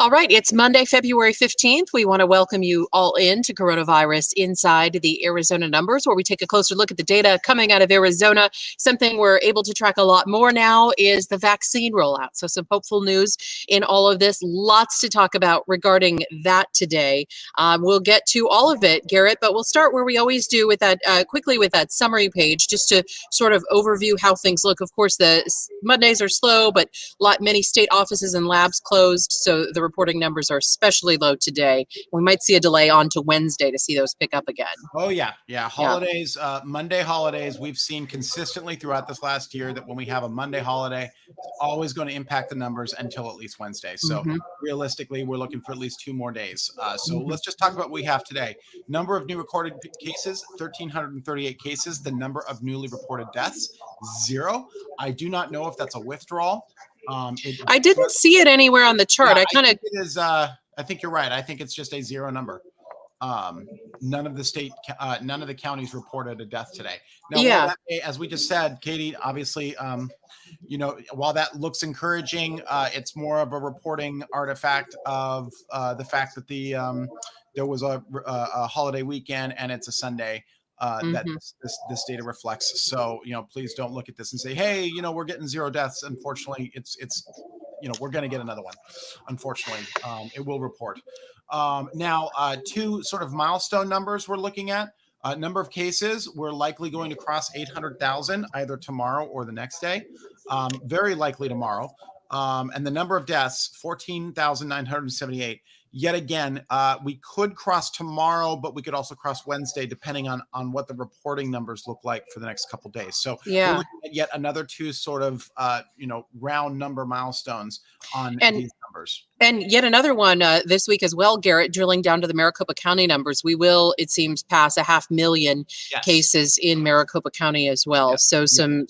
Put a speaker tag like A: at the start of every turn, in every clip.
A: All right, it's Monday, February 15th. We want to welcome you all in to Coronavirus Inside the Arizona Numbers, where we take a closer look at the data coming out of Arizona. Something we're able to track a lot more now is the vaccine rollout. So some hopeful news in all of this. Lots to talk about regarding that today. We'll get to all of it, Garrett, but we'll start where we always do with that quickly with that summary page, just to sort of overview how things look. Of course, the Mondays are slow, but many state offices and labs closed, so the reporting numbers are especially low today. We might see a delay on to Wednesday to see those pick up again.
B: Oh, yeah. Holidays, Monday holidays, we've seen consistently throughout this last year that when we have a Monday holiday, it's always going to impact the numbers until at least Wednesday. So realistically, we're looking for at least 2 more days. Let's just talk about what we have today. Number of new recorded cases, 1,338 cases. The number of newly reported deaths, 0. I do not know if that's a withdrawal.
A: I didn't see it anywhere on the chart.
B: Yeah, I think it is. I think you're right. I think it's just a 0 number. None of the counties reported a death today. Now, as we just said, Katie, obviously, while that looks encouraging, it's more of a reporting artifact of the fact that there was a holiday weekend and it's a Sunday. That this data reflects. So, please don't look at this and say, hey, we're getting 0 deaths. Unfortunately, it's we're going to get another one. Unfortunately, it will report. Now, 2 sort of milestone numbers we're looking at. Number of cases, we're likely going to cross 800,000 either tomorrow or the next day. Very likely tomorrow. And the number of deaths, 14,978. Yet again, we could cross tomorrow, but we could also cross Wednesday, depending on what the reporting numbers look like for the next couple of days. So we're looking at yet another 2 sort of, round number milestones on these numbers.
A: And yet another one this week as well, Garrett, drilling down to the Maricopa County numbers. We will, it seems, pass 500,000 cases in Maricopa County as well. So some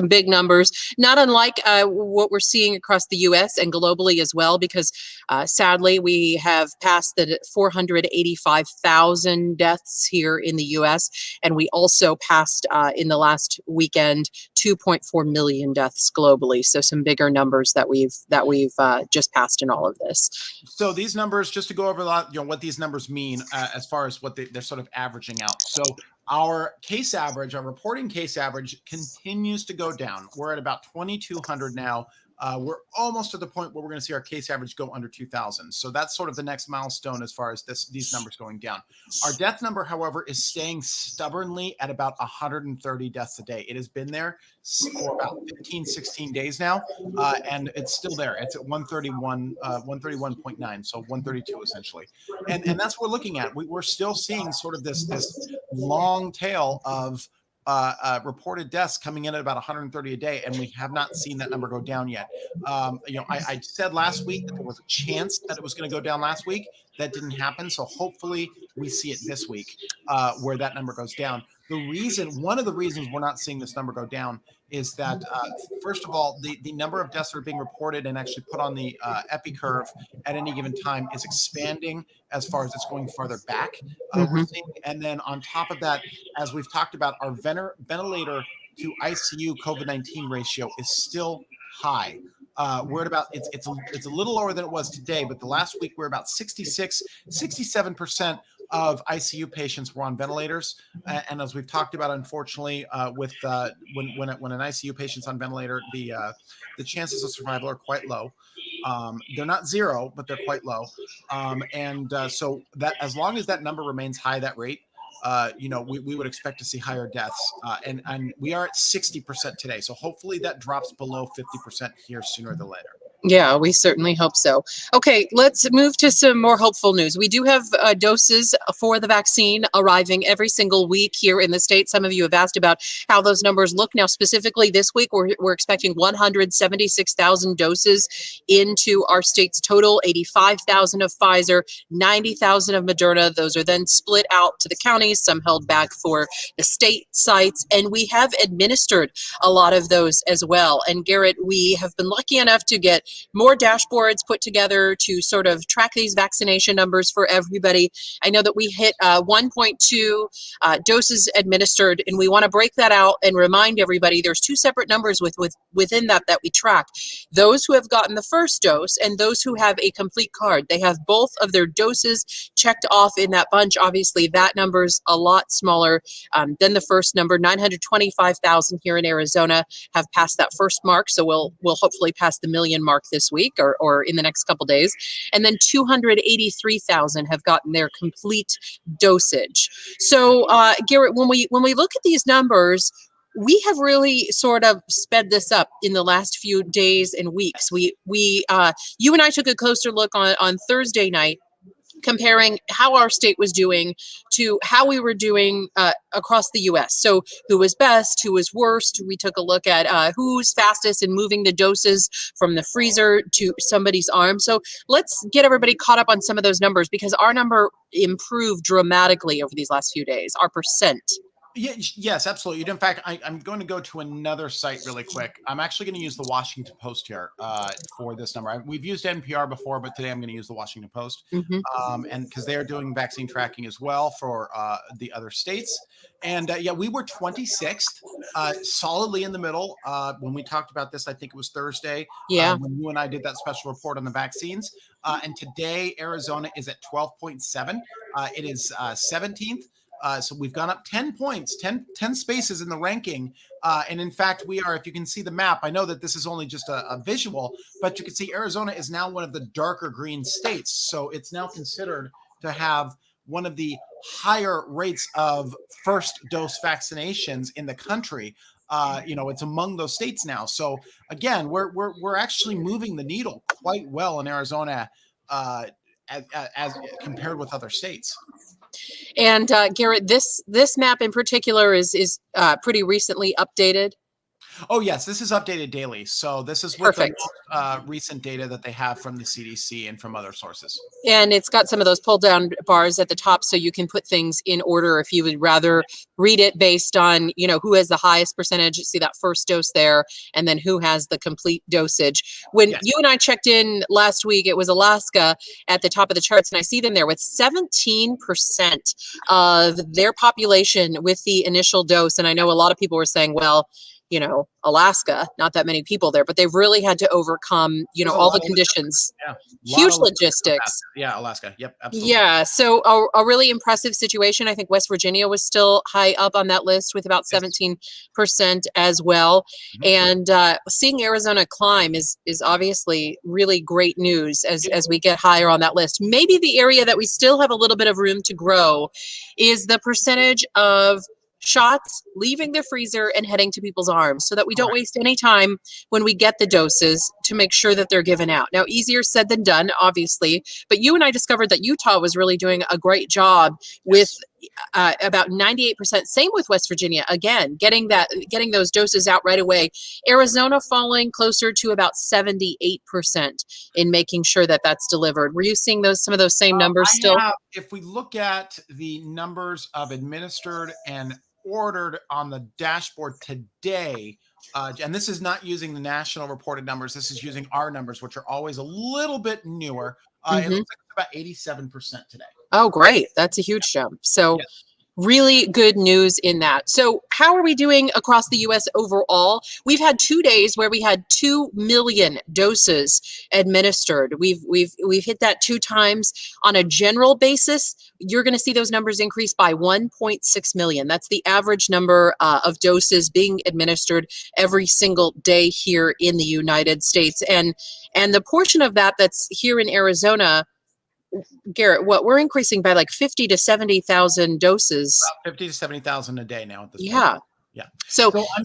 A: big numbers, not unlike what we're seeing across the U.S. and globally as well, because sadly, we have passed the 485,000 deaths here in the U.S. And we also passed in the last weekend 2.4 million deaths globally. So some bigger numbers that we've just passed in all of this.
B: So these numbers, just to go over a lot, what these numbers mean as far as what they're sort of averaging out. So our case average, our reporting case average continues to go down. We're at about 2,200 now. We're almost to the point where we're going to see our case average go under 2,000. So that's sort of the next milestone as far as these numbers going down. Our death number, however, is staying stubbornly at about 130 deaths a day. It has been there for about 15, 16 days now, and it's still there. It's at 131.9, so 132 essentially. And that's what we're looking at. We're still seeing sort of this long tail of reported deaths coming in at about 130 a day, and we have not seen that number go down yet. I said last week that there was a chance that it was going to go down last week. That didn't happen, so hopefully we see it this week where that number goes down. One of the reasons we're not seeing this number go down is that, first of all, the number of deaths that are being reported and actually put on the epi curve at any given time is expanding as far as it's going farther back. We're seeing, and then on top of that, as we've talked about, our ventilator to ICU COVID-19 ratio is still high. We're at about, it's a little lower than it was today, but the last week we're about 67% of ICU patients were on ventilators. And as we've talked about, unfortunately, with when an ICU patient's on ventilator, the chances of survival are quite low. They're not 0, but they're quite low. So that as long as that number remains high, that rate, we would expect to see higher deaths. And we are at 60% today. So hopefully that drops below 50% here sooner than later.
A: Yeah, we certainly hope so. Okay, let's move to some more hopeful news. We do have doses for the vaccine arriving every single week here in the state. Some of you have asked about how those numbers look. Now, specifically this week, we're expecting 176,000 doses into our state's total, 85,000 of Pfizer, 90,000 of Moderna. Those are then split out to the counties, some held back for the state sites, and we have administered a lot of those as well. And Garrett, we have been lucky enough to get more dashboards put together to sort of track these vaccination numbers for everybody. I know that we hit 1.2 doses administered, and we want to break that out and remind everybody there's two separate numbers within that we track. Those who have gotten the first dose and those who have a complete card. They have both of their doses checked off in that bunch. Obviously, that number's a lot smaller than the first number. 925,000 here in Arizona have passed that first mark, so we'll hopefully pass the million mark this week or in the next couple days. And then 283,000 have gotten their complete dosage. So, Garrett, when we look at these numbers, we have really sort of sped this up in the last few days and weeks. You and I took a closer look on Thursday night, comparing how our state was doing to how we were doing across the U.S. So who was best, who was worst. We took a look at who's fastest in moving the doses from the freezer to somebody's arm. So let's get everybody caught up on some of those numbers, because our number improved dramatically over these last few days, our percent.
B: Yes, absolutely. In fact, I'm going to go to another site really quick. I'm actually going to use the Washington Post here for this number. We've used NPR before, but today I'm going to use the Washington Post, and because they are doing vaccine tracking as well for the other states. And yeah, we were 26th, solidly in the middle. When we talked about this, I think it was Thursday, when you and I did that special report on the vaccines. And today, Arizona is at 12.7. It is 17th. So we've gone up 10 points, 10 spaces in the ranking. And in fact, we are, if you can see the map, I know that this is only just a visual, but you can see Arizona is now one of the darker green states. So it's now considered to have one of the higher rates of first dose vaccinations in the country. It's among those states now. So again, we're actually moving the needle quite well in Arizona as compared with other states.
A: And Garrett, this map in particular is pretty recently updated.
B: Oh, yes, this is updated daily. So this is with the recent data that they have from the CDC and from other sources.
A: And it's got some of those pull down bars at the top, so you can put things in order if you would rather read it based on, who has the highest percentage. See that first dose there, and then who has the complete dosage. When you and I checked in last week, it was Alaska at the top of the charts, and I see them there with 17% of their population with the initial dose. And I know a lot of people were saying, well, Alaska, not that many people there, but they've really had to overcome, all the conditions. Huge logistics.
B: Yeah, Alaska. Yep, absolutely.
A: Yeah, so a really impressive situation. I think West Virginia was still high up on that list with about 17% as well. And seeing Arizona climb is obviously really great news as we get higher on that list. Maybe the area that we still have a little bit of room to grow is the percentage of shots leaving the freezer and heading to people's arms, so that we don't waste any time when we get the doses to make sure that they're given out. Now, easier said than done, obviously, but you and I discovered that Utah was really doing a great job with about 98%. Same with West Virginia, again, getting those doses out right away. Arizona falling closer to about 78% in making sure that that's delivered. Were you seeing some of those same numbers still?
B: If we look at the numbers of administered and ordered on the dashboard today, and this is not using the national reported numbers, this is using our numbers, which are always a little bit newer. It looks like it's about 87% today.
A: Oh, great. That's a huge jump. So really good news in that. So how are we doing across the U.S. overall? We've had 2 days where we had 2 million doses administered. We've hit that 2 times on a general basis. You're going to see those numbers increase by 1.6 million. That's the average number of doses being administered every single day here in the United States. And the portion of that that's here in Arizona, Garrett, we're increasing by like 50 to 70,000 doses.
B: About 50 to 70,000 a day now at this point. Yeah.
A: So
B: I'm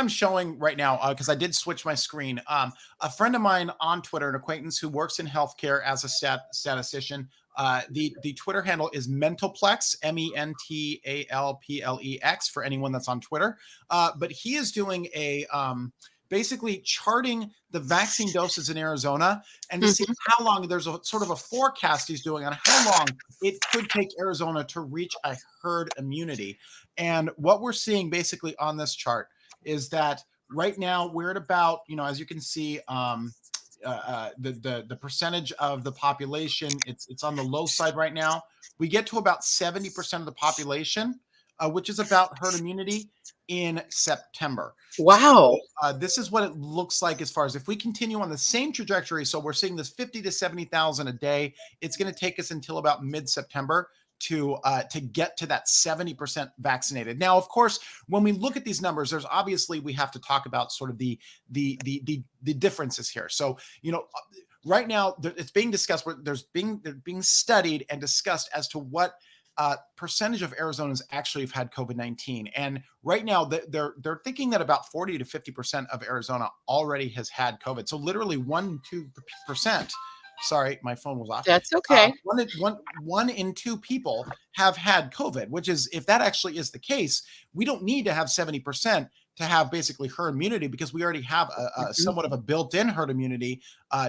B: showing right now, because I did switch my screen. A friend of mine on Twitter, an acquaintance who works in healthcare as a statistician, the Twitter handle is Mentalplex, MENTALPLEX, for anyone that's on Twitter. But he is doing a basically charting the vaccine doses in Arizona and to see how long, there's a sort of a forecast he's doing on how long it could take Arizona to reach a herd immunity. And what we're seeing basically on this chart is that right now we're at about, as you can see, the percentage of the population, it's on the low side right now. We get to about 70% of the population, which is about herd immunity in September.
A: Wow.
B: So, this is what it looks like as far as if we continue on the same trajectory. So we're seeing this 50 to 70,000 a day. It's going to take us until about mid-September to get to that 70% vaccinated. Now, of course, when we look at these numbers, there's obviously we have to talk about sort of the differences here. So, right now it's being discussed. They're being studied and discussed as to what percentage of Arizonans actually have had COVID-19. And right now they're thinking that about 40 to 50% of Arizona already has had COVID. So literally 1-2%. Sorry, my phone was off.
A: That's okay.
B: One in two people have had COVID, which is, if that actually is the case, we don't need to have 70% to have basically herd immunity, because we already have a somewhat of a built-in herd immunity,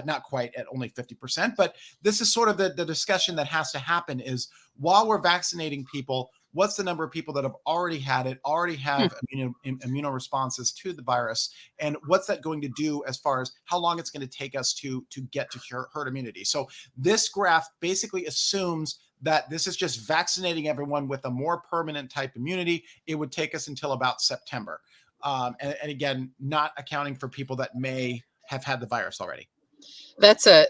B: not quite at only 50%. But this is sort of the discussion that has to happen is, while we're vaccinating people, what's the number of people that have already had it, already have immuno responses to the virus, and what's that going to do as far as how long it's going to take us to get to herd immunity? So this graph basically assumes that this is just vaccinating everyone with a more permanent type immunity. It would take us until about September. And again, not accounting for people that may have had the virus already.
A: That's a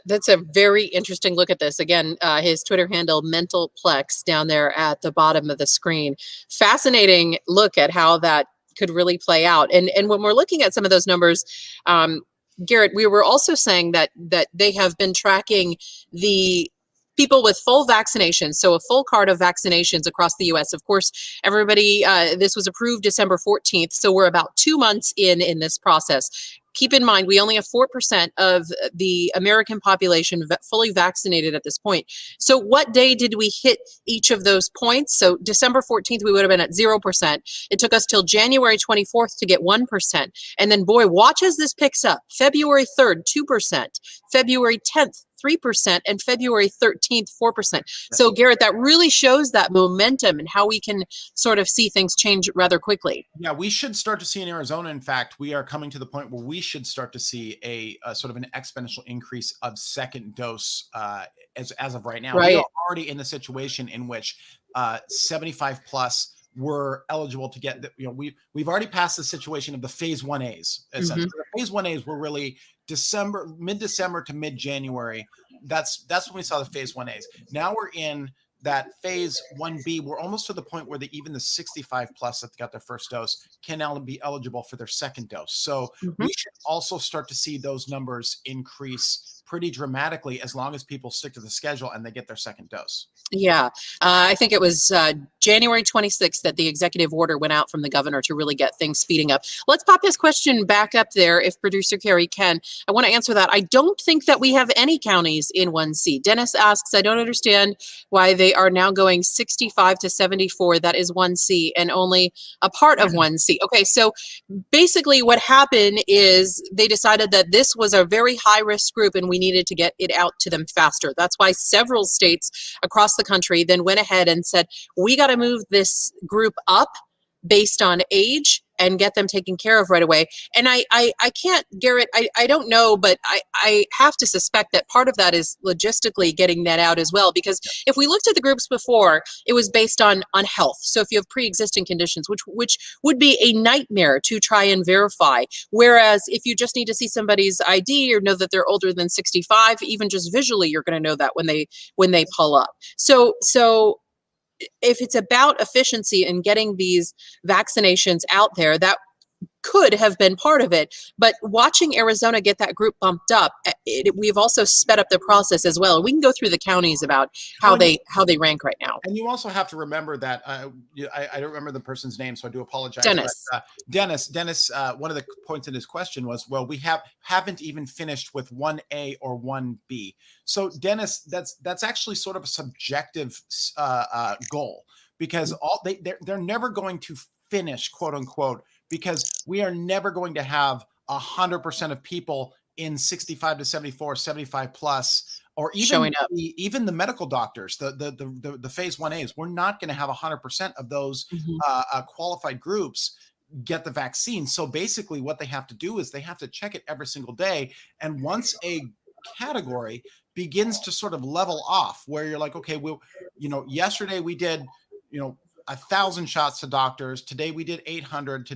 A: very interesting look at this. Again, his Twitter handle, Mentalplex, down there at the bottom of the screen. Fascinating look at how that could really play out. And when we're looking at some of those numbers, Garrett, we were also saying that they have been tracking the people with full vaccinations, so a full card of vaccinations across the U.S. Of course, everybody, this was approved December 14th, so we're about 2 months in this process. Keep in mind, we only have 4% of the American population fully vaccinated at this point. So what day did we hit each of those points? So December 14th, we would have been at 0%. It took us till January 24th to get 1%. And then, boy, watch as this picks up. February 3rd, 2%. February 10th, 3%, and February 13th, 4%. So, Garrett, that really shows that momentum and how we can sort of see things change rather quickly.
B: Yeah, we should start to see in Arizona, in fact, we are coming to the point where we should start to see a sort of an exponential increase of second dose as of right now.
A: Right.
B: We are already in a situation in which 75 plus were eligible to get, we've already passed the situation of the phase 1As. Essentially. The phase 1As were really mid-December to mid-January. That's when we saw the phase 1As. Now we're in that phase 1B. We're almost to the point where even the 65 plus that got their first dose can now be eligible for their second dose. So we should also start to see those numbers increase pretty dramatically as long as people stick to the schedule and they get their second dose.
A: Yeah, I think it was January 26th that the executive order went out from the governor to really get things speeding up. Let's pop his question back up there if producer Carrie can. I want to answer that. I don't think that we have any counties in 1C. Dennis asks, I don't understand why they are now going 65 to 74. That is 1C and only a part of 1C. Okay, so basically what happened is they decided that this was a very high risk group and we needed to get it out to them faster. That's why several states across the country then went ahead and said, we got to move this group up based on age and get them taken care of right away. And I can't, Garrett, I don't know, but I have to suspect that part of that is logistically getting that out as well. Because if we looked at the groups before, it was based on health. So if you have pre-existing conditions, which would be a nightmare to try and verify. Whereas if you just need to see somebody's ID or know that they're older than 65, even just visually, you're going to know that when they pull up. So if it's about efficiency and getting these vaccinations out there, that could have been part of it. But watching Arizona get that group bumped up, we've also sped up the process as well. We can go through the counties about how they rank right now.
B: And you also have to remember that I don't remember the person's name, so I do apologize.
A: Dennis.
B: But, Dennis. One of the points in his question was, well, we haven't even finished with 1A or 1B. So Dennis, that's actually sort of a subjective goal, because they're never going to finish, quote unquote, because we are never going to have 100% of people in 65 to 74, 75 plus, or even
A: showing up.
B: Even the medical doctors, the phase 1As. We're not going to have 100% of those qualified groups get the vaccine. So basically what they have to do is they have to check it every single day. And once a category begins to sort of level off, where you're like, okay, well, yesterday we did, 1,000 shots to doctors. Today we did 800.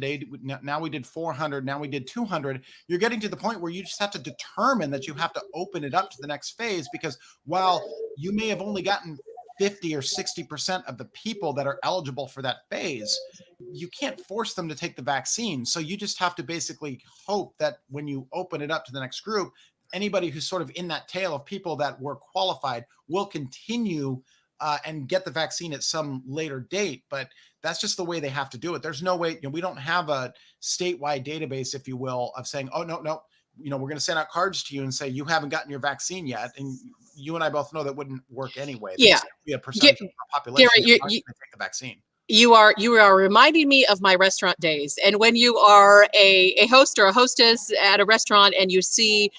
B: Now we did 400. Now we did 200. You're getting to the point where you just have to determine that you have to open it up to the next phase, because while you may have only gotten 50 or 60% of the people that are eligible for that phase, you can't force them to take the vaccine. So you just have to basically hope that when you open it up to the next group, anybody who's sort of in that tail of people that were qualified will continue and get the vaccine at some later date. But that's just the way they have to do it. There's no way, we don't have a statewide database, if you will, of saying, oh, no, we're going to send out cards to you and say, you haven't gotten your vaccine yet. And you and I both know that wouldn't work anyway.
A: Yeah.
B: Be a percentage of the population
A: Garrett,
B: that take the vaccine.
A: You are reminding me of my restaurant days. And when you are a host or a hostess at a restaurant and you see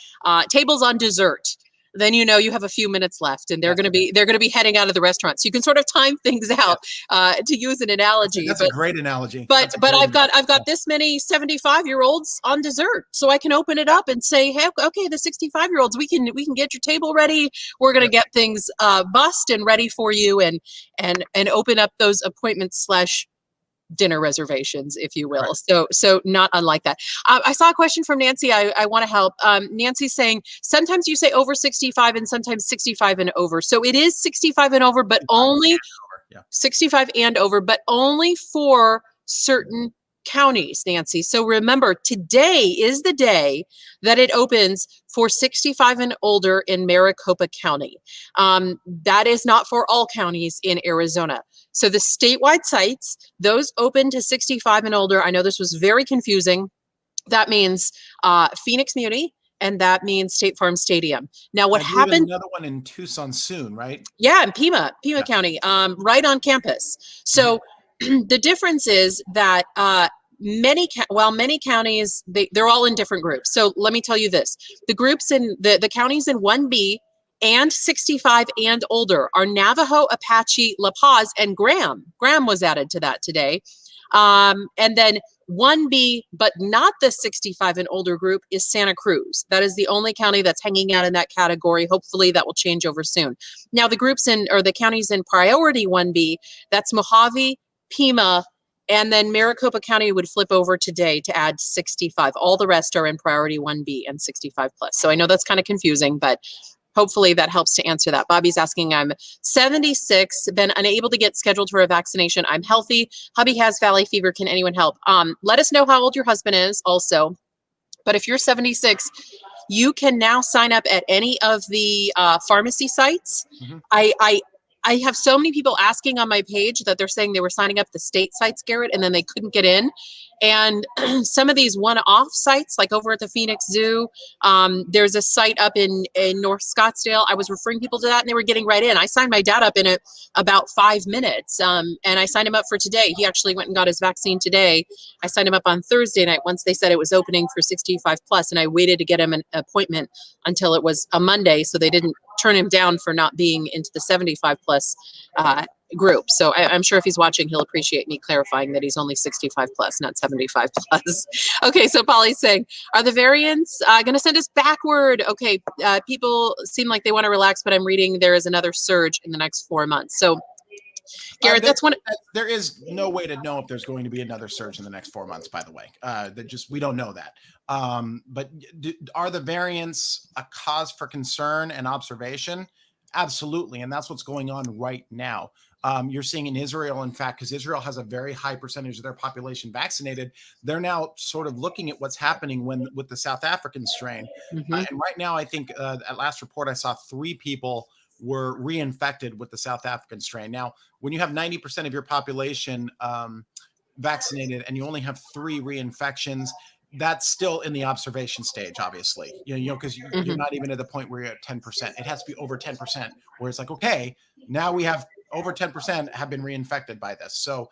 A: tables on dessert, then you have a few minutes left, and they're going to be heading out of the restaurant. So you can sort of time things out, to use an analogy.
B: That's a great analogy.
A: But I've got this many 75-year-olds on dessert, so I can open it up and say, hey, okay, the 65-year-olds, we can get your table ready. We're going to get things bussed and ready for you, and open up those appointments / dinner reservations, if you will. Right. So not unlike that. I saw a question from Nancy. I want to help. Nancy's saying, sometimes you say over 65 and sometimes 65 and over. So it is 65 and over, but only 65 and over, but only for certain counties, Nancy. So remember, today is the day that it opens for 65 and older in Maricopa County. That is not for all counties in Arizona. So the statewide sites, those open to 65 and older. I know this was very confusing. That means Phoenix Muni, and that means State Farm Stadium. Now, what happened?
B: Another one in Tucson soon, right?
A: Yeah, in Pima County, right on campus. So the difference is that many counties, they're all in different groups. So let me tell you this: the groups in the counties in 1B and 65 and older are Navajo, Apache, La Paz, and Graham. Graham was added to that today. And then 1B, but not the 65 and older group, is Santa Cruz. That is the only county that's hanging out in that category. Hopefully that will change over soon. Now the the counties in priority 1B, that's Mojave, Pima, and then Maricopa County would flip over today to add 65. All the rest are in priority 1B and 65 plus. So I know that's kind of confusing, but hopefully that helps to answer that. Bobby's asking, I'm 76, been unable to get scheduled for a vaccination. I'm healthy. Hubby has valley fever. Can anyone help? Let us know how old your husband is also. But if you're 76, you can now sign up at any of the pharmacy sites. I have so many people asking on my page that they're saying they were signing up the state sites, Garrett, and then they couldn't get in. And some of these one-off sites, like over at the Phoenix Zoo, there's a site up in North Scottsdale. I was referring people to that, and they were getting right in. I signed my dad up in about 5 minutes, and I signed him up for today. He actually went and got his vaccine today. I signed him up on Thursday night once they said it was opening for 65 plus, and I waited to get him an appointment until it was a Monday, so they didn't turn him down for not being into the 75 plus group. So I'm sure if he's watching, he'll appreciate me clarifying that he's only 65 plus, not 75 plus. Okay, so Polly's saying, are the variants going to send us backward? Okay, people seem like they want to relax, but I'm reading there is another surge in the next 4 months. So Garrett,
B: there is no way to know if there's going to be another surge in the next 4 months, by the way. We don't know that. But are the variants a cause for concern and observation? Absolutely. And that's what's going on right now. You're seeing in Israel, in fact, because Israel has a very high percentage of their population vaccinated, they're now sort of looking at what's happening with the South African strain. And right now, I think at last report, I saw 3 people were reinfected with the South African strain. Now, when you have 90% of your population vaccinated and you only have 3 reinfections, that's still in the observation stage, obviously, because you're not even at the point where you're at 10%. It has to be over 10%, where it's like, okay, now we have over 10% have been reinfected by this. So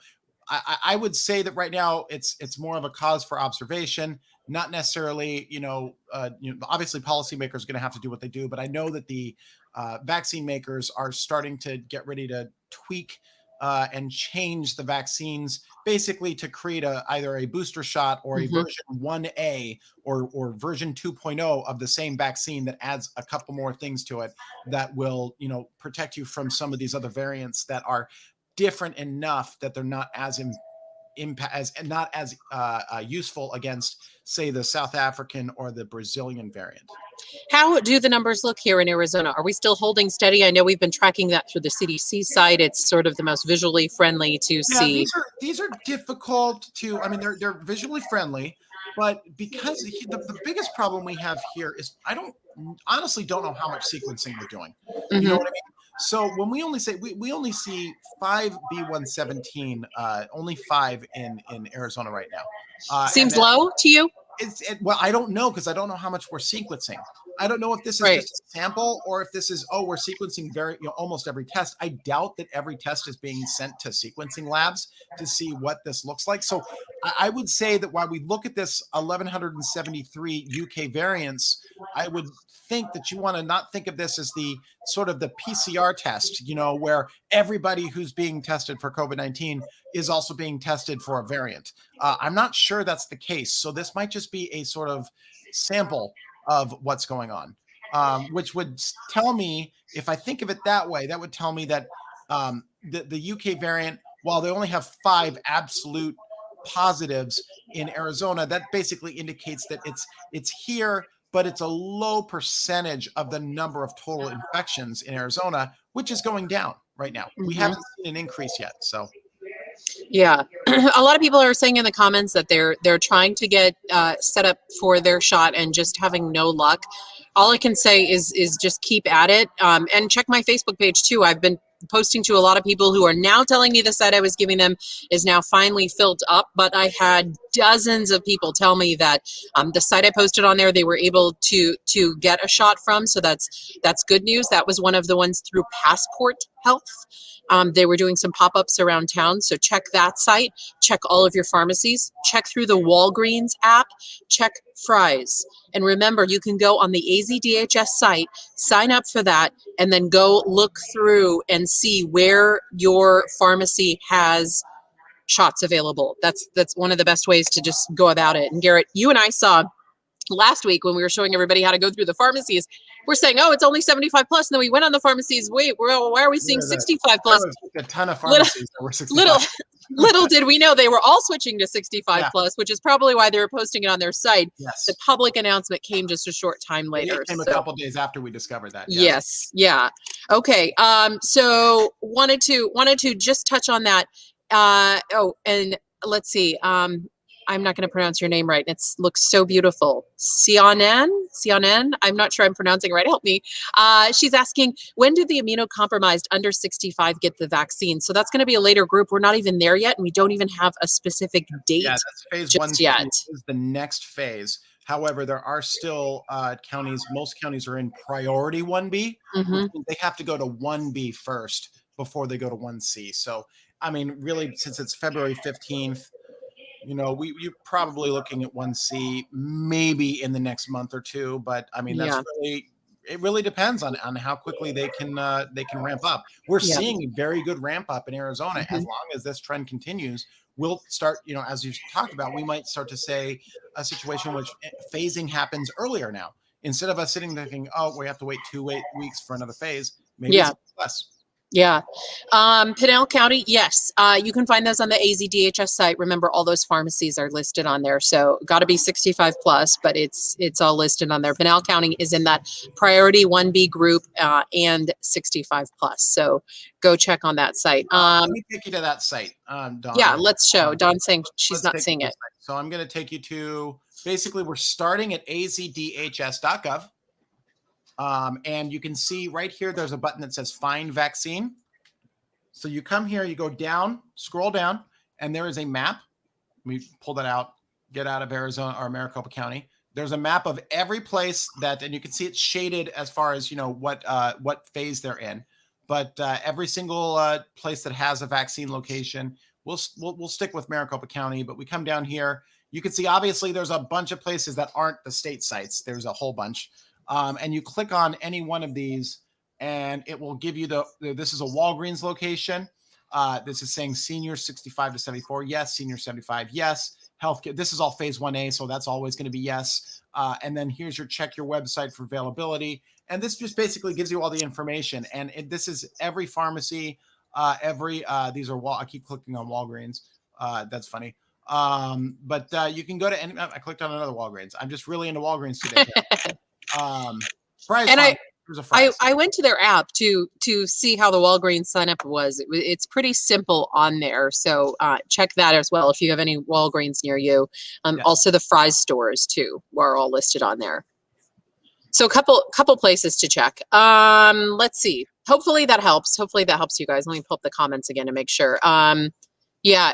B: I would say that right now it's more of a cause for observation, not necessarily, obviously policymakers are going to have to do what they do, but I know that the vaccine makers are starting to get ready to tweak and change the vaccines basically to create either a booster shot or a version 1A or version 2.0 of the same vaccine that adds a couple more things to it that will, protect you from some of these other variants that are different enough that they're not as useful against, say, the South African or the Brazilian variant.
A: How do the numbers look here in Arizona? Are we still holding steady? I know we've been tracking that through the CDC site. It's sort of the most visually friendly to see.
B: These are difficult to. I mean, they're visually friendly, but because the biggest problem we have here is honestly don't know how much sequencing we're doing. You know what I mean? So when we only say we only see 5 B117, only 5 in Arizona right now.
A: Seems low to you?
B: Well, I don't know because I don't know how much we're sequencing. I don't know if this is just a sample or if this is, we're sequencing almost every test. I doubt that every test is being sent to sequencing labs to see what this looks like. So I would say that while we look at this 1,173 UK variants, I would think that you want to not think of this as the sort of the PCR test, where everybody who's being tested for COVID-19 is also being tested for a variant. I'm not sure that's the case. So this might just be a sort of sample of what's going on, which would tell me, if I think of it that way, that would tell me that the UK variant, while they only have 5 absolute positives in Arizona, that basically indicates that it's here, but it's a low percentage of the number of total infections in Arizona, which is going down right now. We haven't seen an increase yet. So
A: yeah, a lot of people are saying in the comments that they're trying to get set up for their shot and just having no luck. All I can say is just keep at it, and check my Facebook page too. I've been posting to a lot of people who are now telling me the site I was giving them is now finally filled up, but I had dozens of people tell me that the site I posted on there, they were able to get a shot from, so that's good news. That was one of the ones through Passport Health. They were doing some pop-ups around town, so check that site, check all of your pharmacies, check through the Walgreens app, check Fry's. And remember, you can go on the AZDHS site, sign up for that, and then go look through and see where your pharmacy has shots available. That's one of the best ways to just go about it. And Garrett, you and I saw last week when we were showing everybody how to go through the pharmacies, we're saying, it's only 75 plus. And then we went on the pharmacies. Wait, why are we seeing 65 plus?
B: A ton of pharmacies that were 65.
A: Little did we know they were all switching to 65 plus, which is probably why they were posting it on their site.
B: Yes.
A: The public announcement came just a short time later.
B: It came a couple days after we discovered that.
A: Yes. Yeah. Okay. So wanted to just touch on that. And let's see. I'm not going to pronounce your name right. It looks so beautiful. Sionen. I'm not sure I'm pronouncing it right. Help me. She's asking, when do the immunocompromised under 65 get the vaccine? So that's going to be a later group. We're not even there yet, and we don't even have a specific date.
B: Yeah, that's phase 1 yet. Is the next phase. However, there are still counties. Most counties are in priority 1B. Which means they have to go to 1B first before they go to 1C. So, I mean, really, since it's February 15th, you're probably looking at 1C maybe in the next month or two, but I mean, it really depends on how quickly they can ramp up. We're seeing a very good ramp up in Arizona. As long as this trend continues, we'll start, as you talked about, we might start to say a situation in which phasing happens earlier now. Instead of us sitting there thinking, we have to wait 2 weeks for another phase, maybe it's less.
A: Yeah. Pinell County, yes. You can find those on the AZDHS site. Remember, all those pharmacies are listed on there. So got to be 65 plus, but it's all listed on there. Pinell County is in that priority 1B group and 65 plus. So go check on that site.
B: Let me take you to that site, Dawn.
A: Yeah, let's show. Dawn's saying she's not seeing it.
B: So I'm going to take you to, basically, we're starting at azdhs.gov. And you can see right here, there's a button that says Find Vaccine. So you come here, you go down, scroll down, and there is a map. Let me pull that out, get out of Arizona or Maricopa County. There's a map of every place and you can see it's shaded as far as, what phase they're in. But every single place that has a vaccine location, we'll stick with Maricopa County, but we come down here. You can see, obviously, there's a bunch of places that aren't the state sites. There's a whole bunch. And you click on any one of these and it will give you this is a Walgreens location. This is saying senior 65 to 74. Yes. Senior 75. Yes. Healthcare. This is all phase 1A. So that's always going to be yes. And then here's your check your website for availability. And this just basically gives you all the information. And this is every pharmacy, these are I keep clicking on Walgreens. That's funny. But you can go to any, I clicked on another Walgreens. I'm just really into Walgreens today. Fry's
A: And
B: fine. Here's a Fry's.
A: I went to their app to see how the Walgreens sign up was. It's pretty simple on there. So check that as well if you have any Walgreens near you.
B: Yes.
A: Also the Fry's stores too are all listed on there. So a couple places to check. Let's see. Hopefully that helps. Hopefully that helps you guys. Let me pull up the comments again to make sure. Yeah.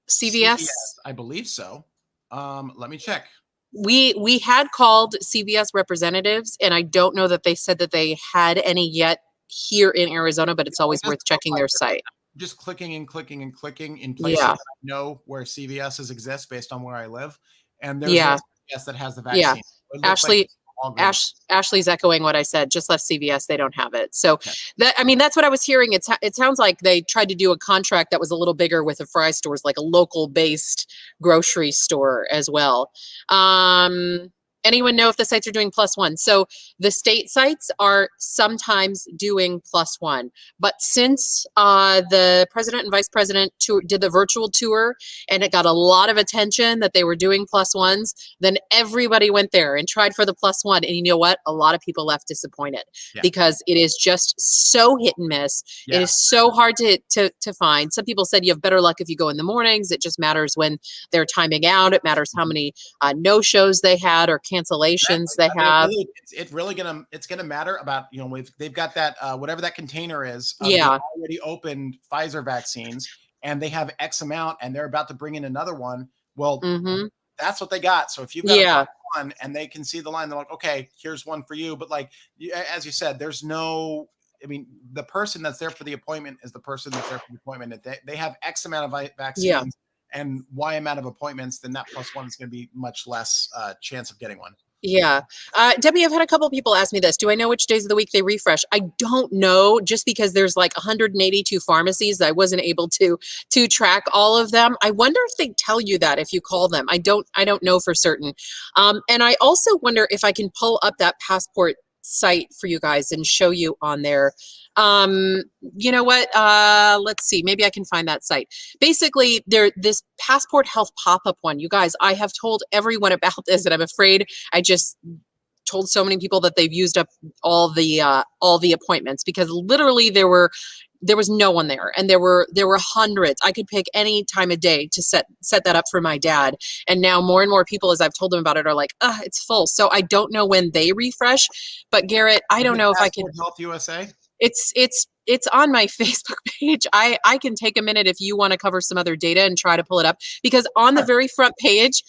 A: CVS?
B: I believe so. Let me check.
A: We had called CVS representatives, and I don't know that they said that they had any yet here in Arizona, but it's always worth checking their site.
B: Just clicking and clicking and clicking in places that I know where CVSs exist based on where I live. And there's no CVS that has the vaccine.
A: Yeah. Ashley's echoing what I said. Just left CVS; they don't have it. So that's what I was hearing. It sounds like they tried to do a contract that was a little bigger with the Fry stores, like a local-based grocery store as well. Anyone know if the sites are doing +1? So the state sites are sometimes doing +1, but since the president and vice president did the virtual tour and it got a lot of attention that they were doing +1s, then everybody went there and tried for the +1. And you know what? A lot of people left disappointed because it is just so hit and miss. It is so hard to find. Some people said you have better luck if you go in the mornings. It just matters when they're timing out. It matters how many no-shows they had or cancellations they have.
B: It's gonna matter about, they've got that whatever that container is already opened Pfizer vaccines, and they have X amount and they're about to bring in another one. Well, that's what they got. So if you've got one and they can see the line, they're like, okay, here's one for you. But like as you said, there's no, the person that's there for the appointment is the person that's there for the appointment. They have X amount of vaccines and Y amount of appointments, then that +1 is going to be much less chance of getting one.
A: Yeah. Debbie, I've had a couple people ask me this. Do I know which days of the week they refresh? I don't know, just because there's like 182 pharmacies. I wasn't able to track all of them. I wonder if they tell you that if you call them. I don't know for certain. And I also wonder if I can pull up that passport site for you guys and show you on there. You know what? Let's see. Maybe I can find that site. Basically, this Passport Health pop-up one. You guys, I have told everyone about this, and I'm afraid I just told so many people that they've used up all the appointments, because literally there was no one there, and there were hundreds. I could pick any time of day to set that up for my dad. And now more and more people, as I've told them about it, are like, it's full. So I don't know when they refresh. But Garrett, I don't know if I can.
B: Health USA.
A: It's on my Facebook page. I can take a minute if you want to cover some other data and try to pull it up, because on the very front page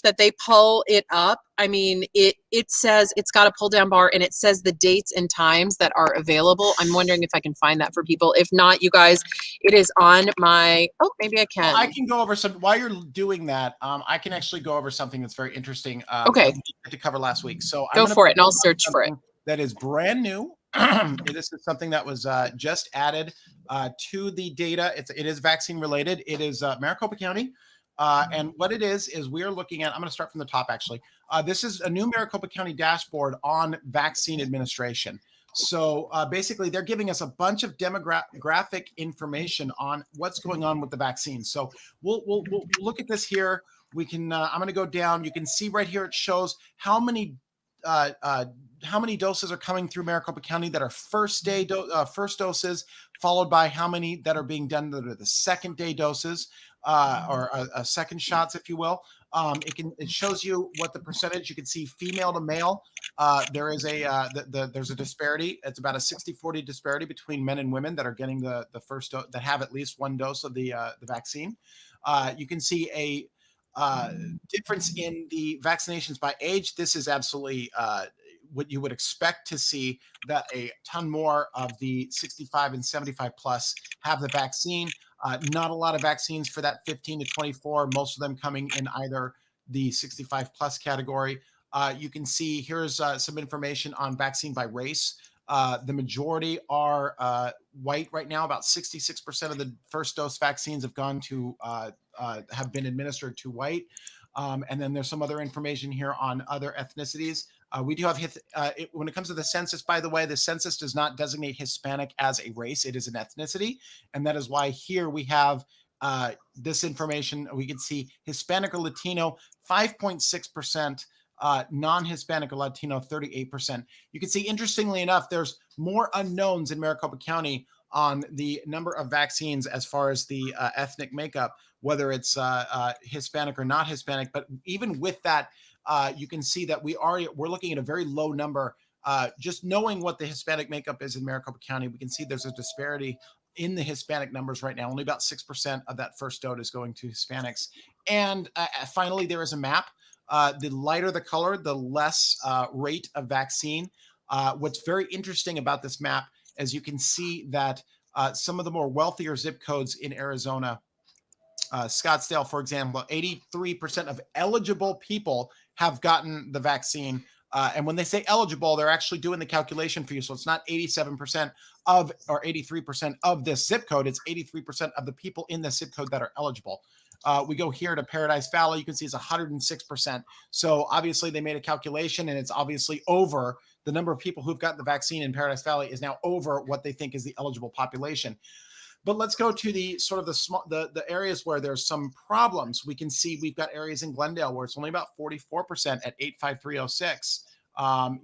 A: that they pull it up, it says it's got a pull down bar and it says the dates and times that are available. I'm wondering if I can find that for people. If not, you guys, it is on my, maybe I can.
B: I can go over while you're doing that. I can actually go over something that's very interesting.
A: Okay.
B: To cover last week. So
A: go for it and I'll search for it.
B: That is brand new. This is something that was just added to the data. It is vaccine related. It is Maricopa County. And what it is we are looking at, I'm going to start from the top actually. This is a new Maricopa County dashboard on vaccine administration. So basically they're giving us a bunch of demographic information on what's going on with the vaccine. So we'll look at this here. We can, I'm going to go down. You can see right here, it shows how many doses are coming through Maricopa County that are first doses, followed by how many that are being done that are the second day doses, or second shots, if you will. It shows you what the percentage. You can see female to male. There is there's a disparity. It's about a 60-40 disparity between men and women that are getting the first dose, that have at least one dose of the vaccine. You can see a difference in the vaccinations by age. This is absolutely what you would expect to see, that a ton more of the 65 and 75 plus have the vaccine. Not a lot of vaccines for that 15 to 24, most of them coming in either the 65 plus category. You can see here's some information on vaccine by race. The majority are white right now. About 66% of the first dose vaccines have gone to have been administered to white. And then there's some other information here on other ethnicities. We do have, when it comes to the census, by the way, the census does not designate Hispanic as a race. It is an ethnicity. And that is why here we have this information. We can see Hispanic or Latino, 5.6%, non-Hispanic or Latino, 38%. You can see, interestingly enough, there's more unknowns in Maricopa County on the number of vaccines as far as the ethnic makeup, whether it's Hispanic or not Hispanic. But even with that, you can see that we're looking at a very low number. Just knowing what the Hispanic makeup is in Maricopa County, we can see there's a disparity in the Hispanic numbers right now. Only about 6% of that first dose is going to Hispanics. And finally, there is a map. The lighter the color, the less rate of vaccine. What's very interesting about this map is you can see that some of the more wealthier zip codes in Arizona, Scottsdale, for example, 83% of eligible people have gotten the vaccine. And when they say eligible, they're actually doing the calculation for you. So it's not 87% of or 83% of this zip code. It's 83% of the people in the zip code that are eligible. We go here to Paradise Valley. You can see it's 106%. So obviously they made a calculation, and it's obviously over the number of people who've gotten the vaccine in Paradise Valley is now over what they think is the eligible population. But let's go to the sort of the areas where there's some problems. We can see we've got areas in Glendale where it's only about 44% at 85306.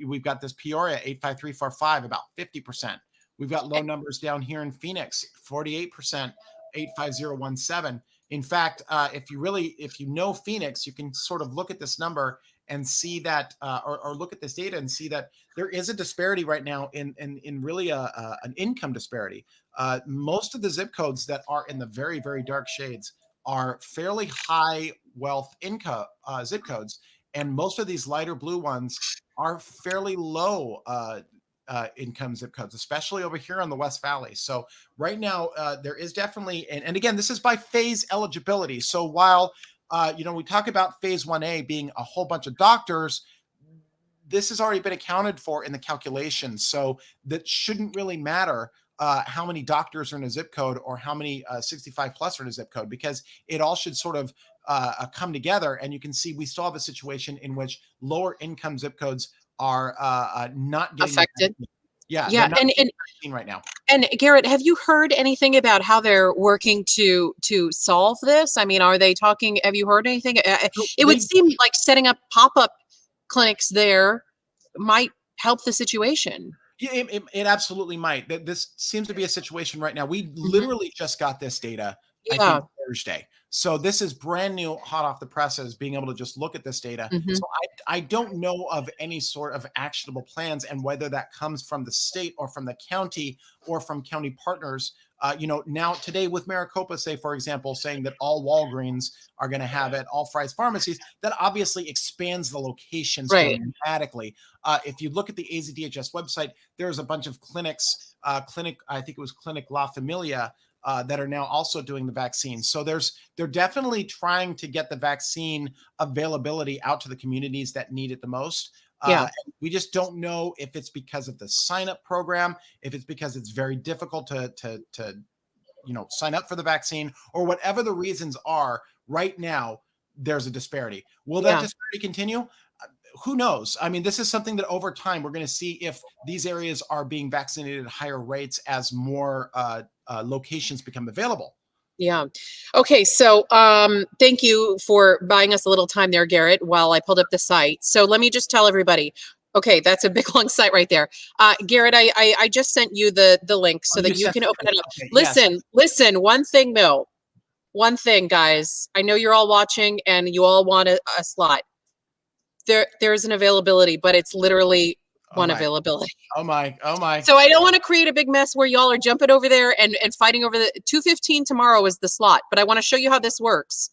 B: We've got this Peoria 85345, about 50%. We've got low numbers down here in Phoenix, 48%, 85017. In fact, if you know Phoenix, you can sort of look at this number and see that, or look at this data and see that there is a disparity right now in really an income disparity. Most of the zip codes that are in the very, very dark shades are fairly high wealth income zip codes, and most of these lighter blue ones are fairly low income zip codes, especially over here on the West Valley. So right now, there is definitely, and again, this is by phase eligibility. So while we talk about phase 1A being a whole bunch of doctors, this has already been accounted for in the calculation. So that shouldn't really matter how many doctors are in a zip code or how many 65 plus are in a zip code, because it all should sort of come together. And you can see we still have a situation in which lower income zip codes are not getting
A: affected.
B: Yeah,
A: Yeah,
B: they're not getting right now.
A: And Garrett, have you heard anything about how they're working to solve this? I mean, are they talking? Have you heard anything? It would seem like setting up pop-up clinics there might help the situation.
B: Yeah, it absolutely might. This seems to be a situation right now. We literally just got this data, I think, Thursday. So this is brand new, hot off the presses, being able to just look at this data. So I don't know of any sort of actionable plans, and whether that comes from the state or from the county or from county partners. Now today with Maricopa, say, for example, saying that all Walgreens are going to have it, all Fry's pharmacies, that obviously expands the locations dramatically. If you look at the AZDHS website, there's a bunch of clinics, I think it was Clinic La Familia, that are now also doing the vaccine. So they're definitely trying to get the vaccine availability out to the communities that need it the most. We just don't know if it's because of the sign-up program, if it's because it's very difficult to sign up for the vaccine, or whatever the reasons are. Right now, there's a disparity. Will that disparity continue? Who knows? I mean, this is something that over time we're going to see if these areas are being vaccinated at higher rates as more locations become available.
A: Yeah. Okay. So thank you for buying us a little time there, Garrett, while I pulled up the site. So let me just tell everybody. Okay, that's a big long site right there. Garrett, I just sent you the link so that you can open it up. Okay, listen, one thing though. One thing, guys. I know you're all watching and you all want a slot. There's an availability, but it's literally one availability.
B: Oh my.
A: So I don't want to create a big mess where y'all are jumping over there and fighting over the 2:15 tomorrow is the slot, but I want to show you how this works.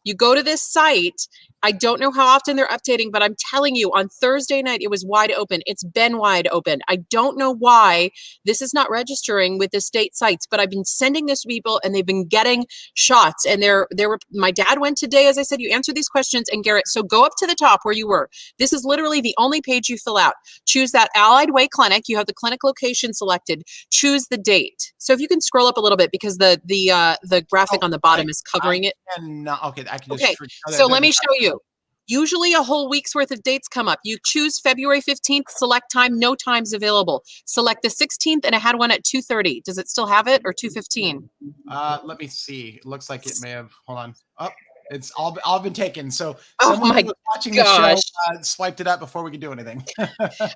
A: You go to this site. I don't know how often they're updating, but I'm telling you, on Thursday night, it was wide open. It's been wide open. I don't know why this is not registering with the state sites, but I've been sending this to people and they've been getting shots. And my dad went today, as I said, you answered these questions. And Garrett, so go up to the top where you were. This is literally the only page you fill out. Choose that Allied Way clinic. You have the clinic location selected. Choose the date. So if you can scroll up a little bit because the graphic on the bottom is covering it.
B: Okay, I can just.
A: Okay, so let me show you. Usually a whole week's worth of dates come up. You choose February 15th, select time, no times available. Select the 16th, and I had one at 2:30. Does it still have it, or 2:15?
B: Let me see. It looks like it may have, hold on. Oh, it's all been taken. So
A: Oh
B: someone
A: my
B: who was watching
A: gosh.
B: the show swiped it up before we could do anything.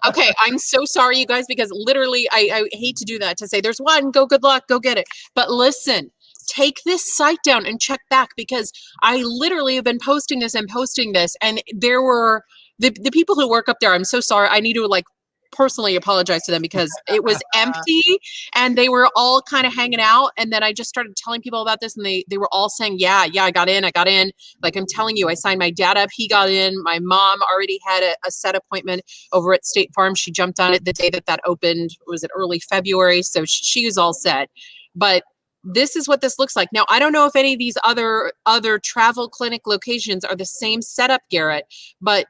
A: Okay, I'm so sorry, you guys, because literally I hate to do that, to say there's one, go, good luck, go get it. But listen, take this site down and check back, because I literally have been posting this and there were the people who work up there. I'm so sorry. I need to like personally apologize to them because it was empty and they were all kind of hanging out. And then I just started telling people about this and they were all saying, yeah, I got in. Like I'm telling you, I signed my dad up. He got in. My mom already had a set appointment over at State Farm. She jumped on it the day that opened. Was it early February? So she was all set. But this is what this looks like. Now, I don't know if any of these other travel clinic locations are the same setup, Garrett, but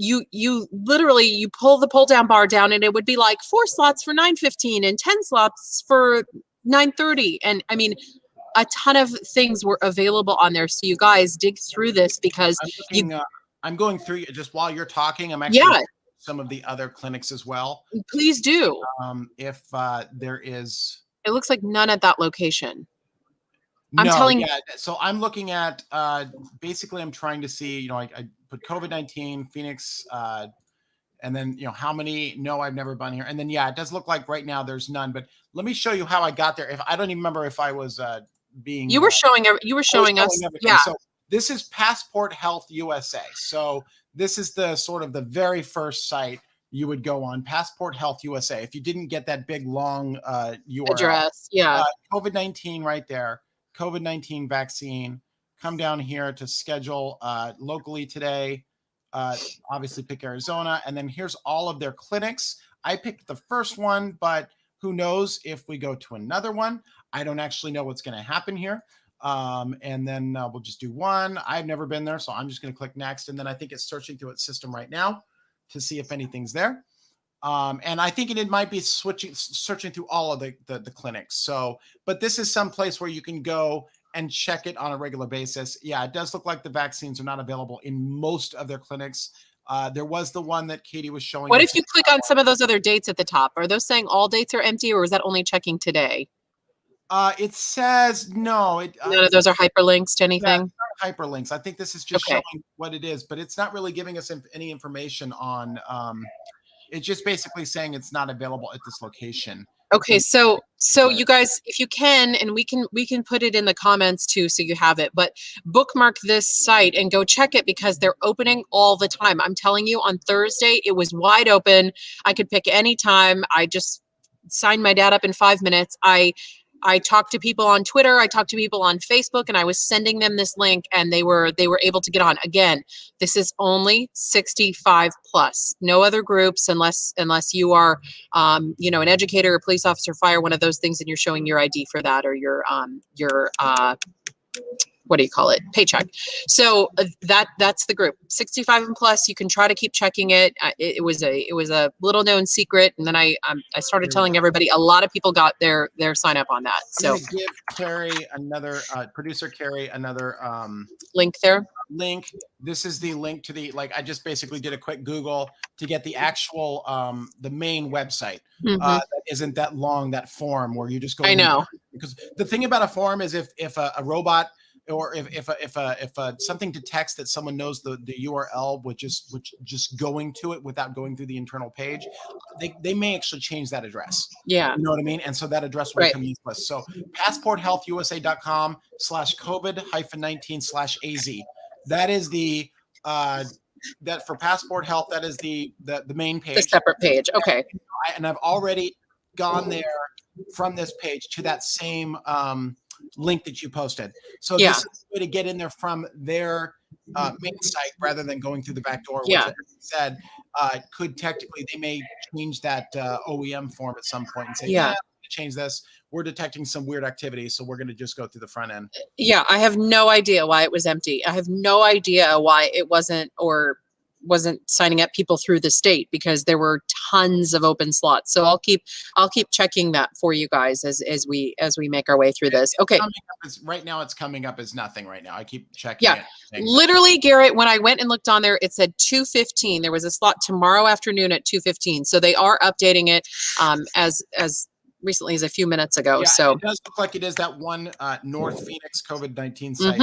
A: you literally, you pull the pull down bar down and it would be like 4 slots for 9:15 and 10 slots for 9:30. And I mean, a ton of things were available on there. So you guys dig through this because
B: I'm going through just while you're talking. I'm actually some of the other clinics as well.
A: Please do.
B: If there is.
A: It looks like none at that location.
B: So I'm looking at basically I'm trying to see, I put COVID-19, Phoenix, and then how many. No, I've never been here. And then it does look like right now there's none. But let me show you how I got there. If I don't even remember if I was being.
A: You were showing us. Yeah.
B: So this is Passport Health USA. So this is the sort of the very first site you would go on, Passport Health USA. If you didn't get that big long URL
A: address,
B: COVID-19 right there. COVID-19 vaccine. Come down here to schedule locally today. Obviously pick Arizona. And then here's all of their clinics. I picked the first one, but who knows if we go to another one. I don't actually know what's going to happen here. And then we'll just do one. I've never been there, so I'm just going to click next. And then I think it's searching through its system right now to see if anything's there. And I think it might be searching through all of the clinics. So, but this is some place where you can go and check it on a regular basis. Yeah, it does look like the vaccines are not available in most of their clinics. There was the one that Katie was showing.
A: What if you click on some of those other dates at the top? Are those saying all dates are empty, or is that only checking today?
B: It says no.
A: None of those are hyperlinks to anything?
B: Yeah, hyperlinks. I think this is just showing what it is, but it's not really giving us any information on it's just basically saying it's not available at this location.
A: Okay, so you guys, if you can, and we can put it in the comments too, so you have it, but bookmark this site and go check it because they're opening all the time. I'm telling you, on Thursday, it was wide open. I could pick any time. I just signed my dad up in 5 minutes. I talked to people on Twitter, I talked to people on Facebook, and I was sending them this link and they were able to get on. Again, this is only 65 plus, no other groups unless you are, an educator, a police officer, fire, one of those things, and you're showing your ID for that, or your what do you call it? Paycheck. So that's the group 65 and plus. You can try to keep checking it. It was a little known secret. And then I started telling everybody. A lot of people got their sign up on that. So
B: I'm gonna give Carrie another producer Carrie another
A: link there.
B: Link. This is the link to the, I just basically did a quick Google to get the actual the main website. That isn't that long, that form where you just go.
A: I know.
B: Because the thing about a form is if a robot or if something detects that someone knows the URL, which just going to it without going through the internal page, they may actually change that address.
A: Yeah.
B: You know what I mean? And so that address will become useless. So passporthealthusa.com/COVID-19/AZ. That is the that for Passport Health, that is the main page.
A: The separate page. Okay.
B: And I've already gone there from this page to that same link that you posted. So
A: Yeah.
B: this is a way to get in there from their main site rather than going through the back door, which,
A: Yeah.
B: as I said, could technically, they may change that OEM form at some point and say,
A: Yeah.
B: change this. We're detecting some weird activity, so we're going to just go through the front end.
A: Yeah, I have no idea why it was empty. I have no idea why it wasn't signing up people through the state, because there were tons of open slots. So I'll keep checking that for you guys as we make our way through this. Okay.
B: Right now it's coming up as nothing right now. I keep checking it.
A: Literally, Garrett, when I went and looked on there, it said 2:15. There was a slot tomorrow afternoon at 2:15. So they are updating it as recently as a few minutes ago.
B: Yeah,
A: so
B: it does look like it is that one North Phoenix COVID-19 site,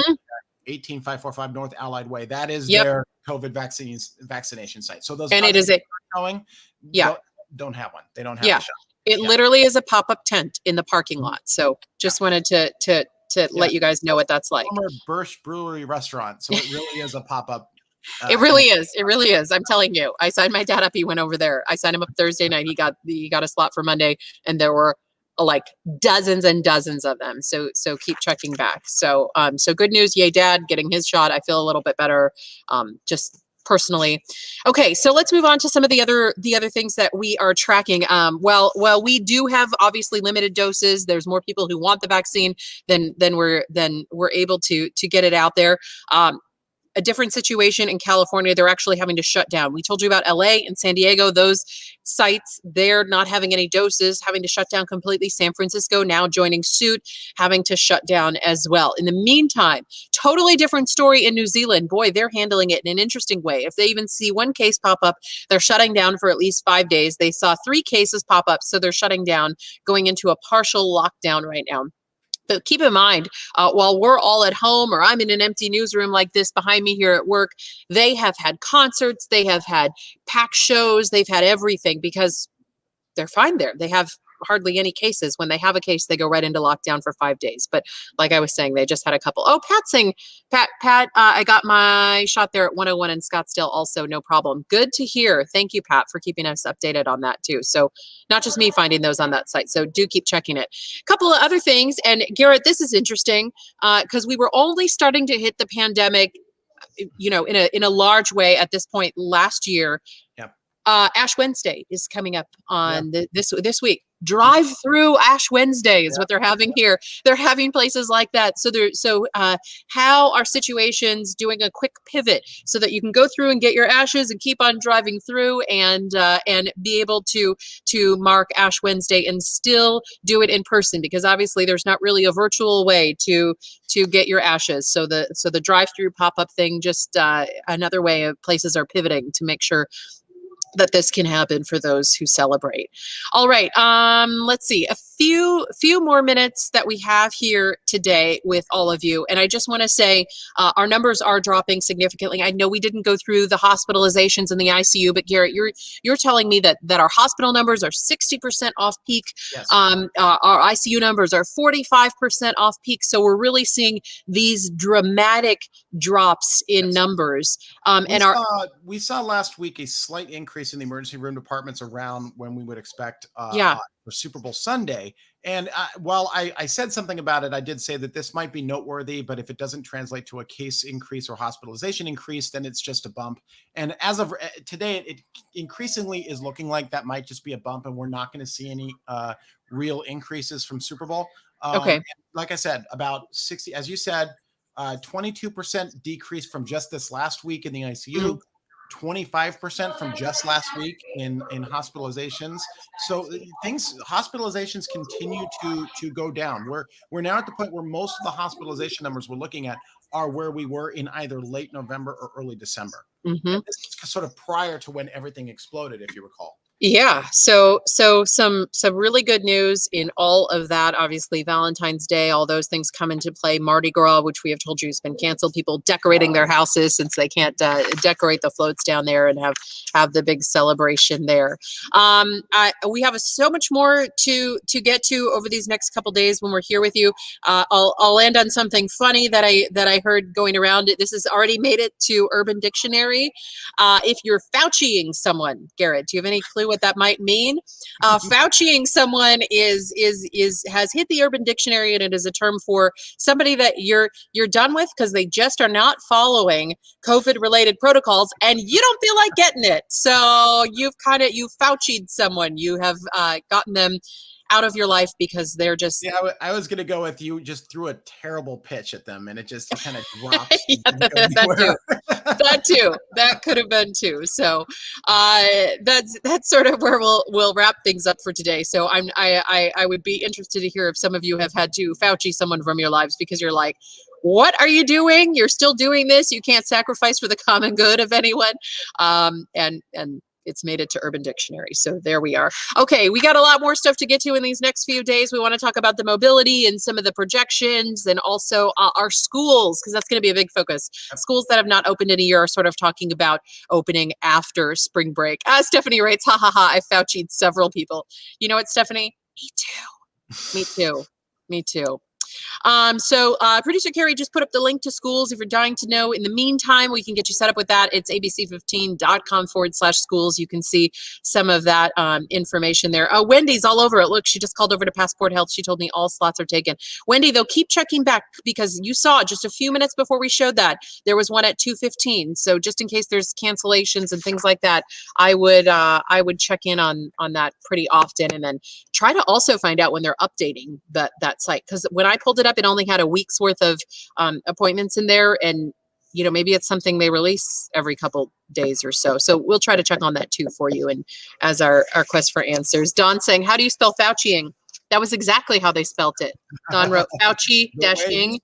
B: 18545 North Allied Way. That is their COVID vaccination site. So those,
A: and it is
B: don't have one. They don't have the shot.
A: It literally is a pop-up tent in the parking lot. So just wanted to let you guys know what that's like.
B: Former Birch Brewery restaurant. So it really is a pop-up.
A: It really is. It really is. I'm telling you. I signed my dad up. He went over there. I signed him up Thursday night. He got a slot for Monday, and there were like dozens and dozens of them. So keep checking back. So good news. Yay, Dad, getting his shot. I feel a little bit better. Just personally. Okay, so let's move on to some of the other things that we are tracking. Well, we do have obviously limited doses. There's more people who want the vaccine than we're able to get it out there. A different situation in California. They're actually having to shut down. We told you about LA and San Diego. Those sites, they're not having any doses, having to shut down completely. San Francisco now joining suit, having to shut down as well. In the meantime, totally different story in New Zealand. Boy, they're handling it in an interesting way. If they even see one case pop up, they're shutting down for at least 5 days. They saw 3 cases pop up, so they're shutting down, going into a partial lockdown right now. But keep in mind, while we're all at home or I'm in an empty newsroom like this behind me here at work, they have had concerts, they have had packed shows, they've had everything because they're fine there. They have hardly any cases. When they have a case, they go right into lockdown for 5 days. But like I was saying, they just had a couple. Oh, Pat saying, Pat, I got my shot there at 101 in Scottsdale also, no problem. Good to hear. Thank you, Pat, for keeping us updated on that too. So not just me finding those on that site. So do keep checking it. A couple of other things. And Garrett, this is interesting because we were only starting to hit the pandemic, in a large way at this point last year.
B: Yep.
A: Ash Wednesday is coming up on this week. Drive through Ash Wednesday is what they're having here. They're having places like that. So how are situations doing a quick pivot so that you can go through and get your ashes and keep on driving through and be able to mark Ash Wednesday and still do it in person, because obviously there's not really a virtual way to get your ashes. So the drive-through pop-up thing, just another way of places are pivoting to make sure that this can happen for those who celebrate. All right, let's see, a few more minutes that we have here today with all of you. And I just want to say our numbers are dropping significantly. I know we didn't go through the hospitalizations in the ICU, but Garrett, you're telling me that our hospital numbers are 60% off peak.
B: Yes.
A: Our ICU numbers are 45% off peak. So we're really seeing these dramatic drops in numbers.
B: We saw last week a slight increase in the emergency room departments around when we would expect for Super Bowl Sunday. And while I said something about it, I did say that this might be noteworthy, but if it doesn't translate to a case increase or hospitalization increase, then it's just a bump. And as of today, it increasingly is looking like that might just be a bump, and we're not going to see any real increases from Super Bowl.
A: Okay.
B: Like I said, about 60, as you said, 22% decrease from just this last week in the ICU, 25% from just last week in hospitalizations. So hospitalizations continue to go down. We're now at the point where most of the hospitalization numbers we're looking at are where we were in either late November or early December. Mm-hmm. This is sort of prior to when everything exploded, if you recall.
A: Yeah. So some really good news in all of that. Obviously, Valentine's Day, all those things come into play. Mardi Gras, which we have told you has been canceled. People decorating their houses since they can't decorate the floats down there and have the big celebration there. We have so much more to get to over these next couple days when we're here with you. I'll end on something funny that I heard going around. This has already made it to Urban Dictionary. If you're Fauciing someone, Garrett, do you have any clue clue what that might mean. Fauciing someone has hit the Urban Dictionary, and it is a term for somebody that you're done with because they just are not following COVID-related protocols, and you don't feel like getting it. So you've Fauci'd someone. You have gotten them out of your life because they're just.
B: Yeah, I was going to go with you. Just threw a terrible pitch at them, and it just kind of drops.
A: Yeah, that too. That could have been too. So that's sort of where we'll wrap things up for today. So I would be interested to hear if some of you have had to Fauci someone from your lives because you're like, what are you doing? You're still doing this. You can't sacrifice for the common good of anyone. And it's made it to Urban Dictionary. So there we are. Okay, we got a lot more stuff to get to in these next few days. We want to talk about the mobility and some of the projections, and also our schools, because that's going to be a big focus. Schools that have not opened in a year are sort of talking about opening after spring break. Stephanie writes, ha ha ha, I Fauci'd several people. You know what, Stephanie? Me too. Me too. Me too. So producer Carrie just put up the link to schools if you're dying to know. In the meantime, we can get you set up with that. It's abc15.com/schools. You can see some of that information there. Wendy's all over it. Look, she just called over to Passport Health. She told me all slots are taken. Wendy, though, keep checking back because you saw just a few minutes before we showed that there was one at 2:15. So just in case there's cancellations and things like that, I would check in on that pretty often, and then try to also find out when they're updating that site, because when I pulled it up, it only had a week's worth of appointments in there, and maybe it's something they release every couple days or so. So we'll try to check on that too for you, and as our quest for answers. Don saying, how do you spell Fauciing? That was exactly how they spelt it. Don wrote Fauci-ing.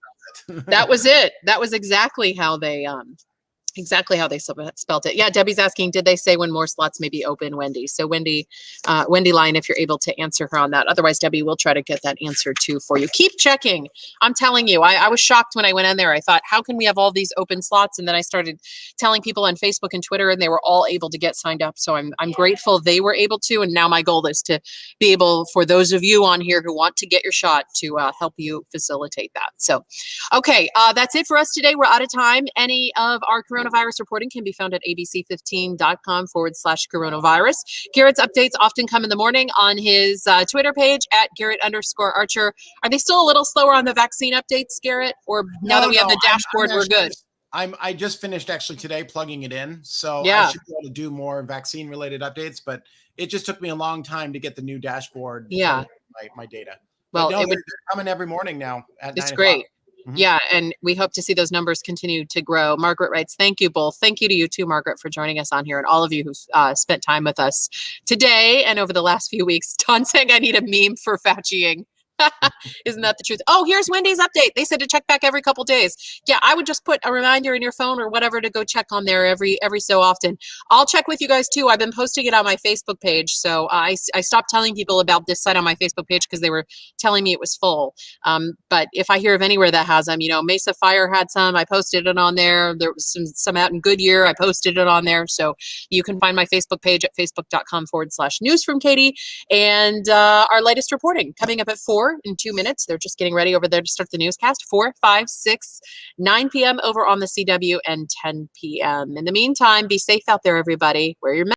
A: That was it. That was exactly how they spelt it. Yeah, Debbie's asking, did they say when more slots may be open, Wendy? So Wendy Line, if you're able to answer her on that. Otherwise, Debbie, we'll try to get that answer too for you. Keep checking. I'm telling you, I was shocked when I went in there. I thought, how can we have all these open slots? And then I started telling people on Facebook and Twitter, and they were all able to get signed up. So I'm grateful they were able to. And now my goal is to be able, for those of you on here who want to get your shot, to help you facilitate that. So, okay, that's it for us today. We're out of time. Any of our coronavirus reporting can be found at abc15.com/coronavirus. Garrett's updates often come in the morning on his Twitter page at Garrett_Archer. Are they still a little slower on the vaccine updates, Garrett? Or now that we have the dashboard, we're good?
B: I just finished actually today plugging it in. So
A: yeah.
B: I should be able to do more vaccine related updates, but it just took me a long time to get the new dashboard.
A: Yeah.
B: My data.
A: Well,
B: they're coming every morning now at 9
A: o'clock. Great.
B: Mm-hmm.
A: Yeah, and we hope to see those numbers continue to grow. Margaret writes, thank you both. Thank you to you too, Margaret, for joining us on here, and all of you who've spent time with us today and over the last few weeks. Don saying I need a meme for Fauciing. Isn't that the truth? Oh, here's Wendy's update. They said to check back every couple days. Yeah, I would just put a reminder in your phone or whatever to go check on there every so often. I'll check with you guys too. I've been posting it on my Facebook page. So I stopped telling people about this site on my Facebook page because they were telling me it was full. But if I hear of anywhere that has them, Mesa Fire had some. I posted it on there. There was some out in Goodyear. I posted it on there. So you can find my Facebook page at facebook.com/news from Katie. And our latest reporting coming up at 4 in 2 minutes. They're just getting ready over there to start the newscast. 4, 5, 6, 9 p.m. over on the CW, and 10 p.m. In the meantime, be safe out there, everybody. Wear your mask.